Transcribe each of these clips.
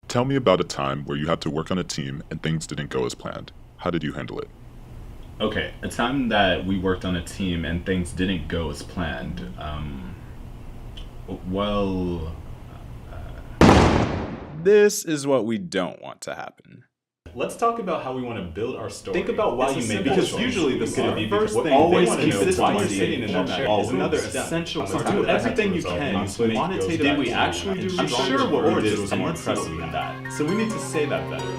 Tell me about a time where you had to work on a team and things didn't go as planned. How did you handle it? Okay, a time that we worked on a team and things didn't go as planned. Well, This is what we don't want to happen. let's talk about how we want to build our story. Think about why It's a you made simple because choice. usually the It's gonna be first what thing always they wanna know consistency why you're sitting in that chair is another essential So part. do Do everything you result can in to make quantitative Did we activity. actually do I'm research? sure what Or we did did it was more more impressive impressive than than that? So we need to say that better.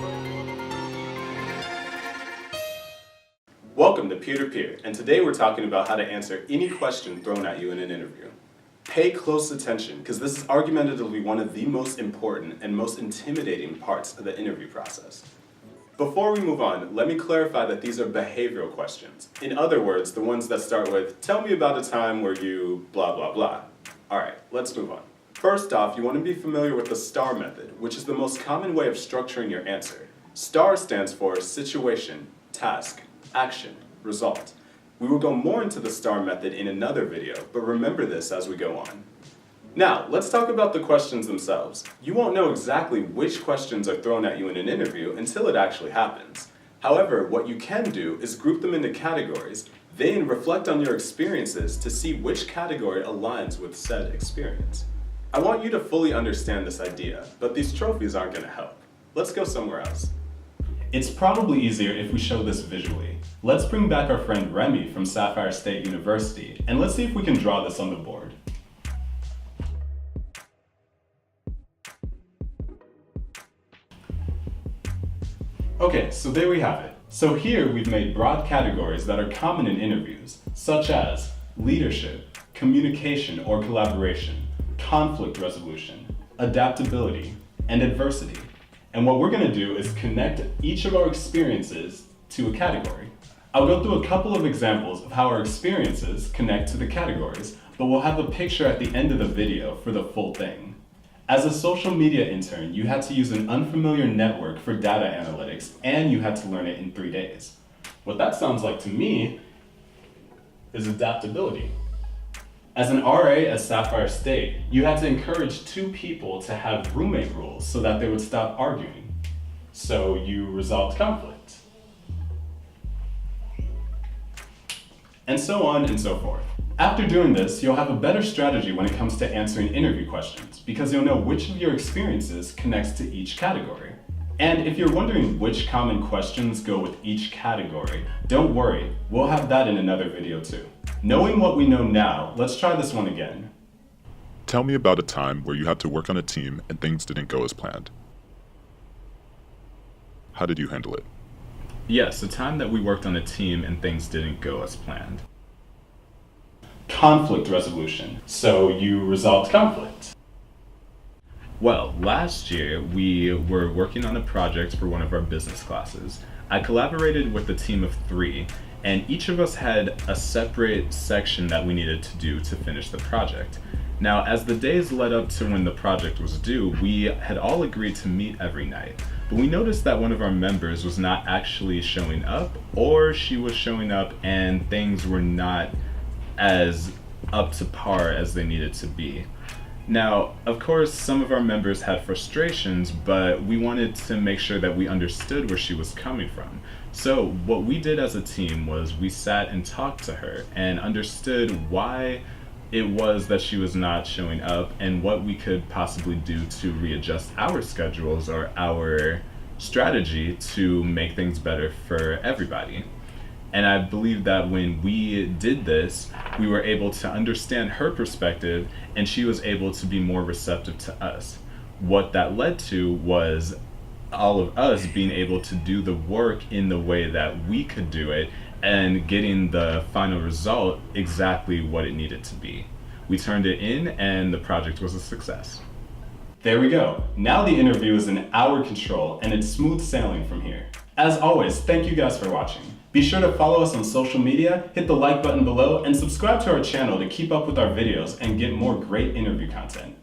Welcome to Peer to Peer, and today we're talking about how to answer any question thrown at you in an interview. Pay close attention, because this is argumentatively one of the most important and most intimidating parts of the interview process. Before we move on, let me clarify that these are behavioral questions. In other words, the ones that start with, tell me about a time where you blah blah blah. Alright, let's move on. First off, you want to be familiar with the STAR method, which is the most common way of structuring your answer. STAR stands for situation, task, action, result. We will go more into the STAR method in another video, but remember this as we go on. Now, let's talk about the questions themselves. You won't know exactly which questions are thrown at you in an interview until it actually happens. However, what you can do is group them into categories, then reflect on your experiences to see which category aligns with said experience. I want you to fully understand this idea, but these trophies aren't going to help. Let's go somewhere else. It's probably easier if we show this visually. Let's bring back our friend Remy from Sapphire State University, and let's see if we can draw this on the board. Okay, so there we have it. So here we've made broad categories that are common in interviews, such as leadership, communication or collaboration, conflict resolution, adaptability, and adversity. And what we're gonna do is connect each of our experiences to a category. I'll go through a couple of examples of how our experiences connect to the categories, but we'll have a picture at the end of the video for the full thing. As a social media intern, you had to use an unfamiliar network for data analytics, and you had to learn it in 3 days. What that sounds like to me is adaptability. As an RA at Sapphire State, you had to encourage 2 people to have roommate rules so that they would stop arguing. So you resolved conflict. And so on and so forth. After doing this, you'll have a better strategy when it comes to answering interview questions because you'll know which of your experiences connects to each category. And if you're wondering which common questions go with each category, don't worry, we'll have that in another video too. Knowing what we know now, let's try this one again. Tell me about a time where you had to work on a team and things didn't go as planned. How did you handle it? Yes, the time that we worked on a team and things didn't go as planned. Conflict resolution. So you resolved conflict. Well, last year we were working on a project for one of our business classes. I collaborated with a team of 3, and each of us had a separate section that we needed to do to finish the project. Now, as the days led up to when the project was due, we had all agreed to meet every night. But we noticed that one of our members was not actually showing up, or she was showing up and things were not as up to par as they needed to be. Now, of course, some of our members had frustrations, but we wanted to make sure that we understood where she was coming from. So what we did as a team was we sat and talked to her and understood why it was that she was not showing up and what we could possibly do to readjust our schedules or our strategy to make things better for everybody. And I believe that when we did this, we were able to understand her perspective and she was able to be more receptive to us. What that led to was all of us being able to do the work in the way that we could do it and getting the final result exactly what it needed to be. We turned it in and the project was a success. There we go. Now the interview is in our control and it's smooth sailing from here. As always, thank you guys for watching. Be sure to follow us on social media, hit the like button below, and subscribe to our channel to keep up with our videos and get more great interview content.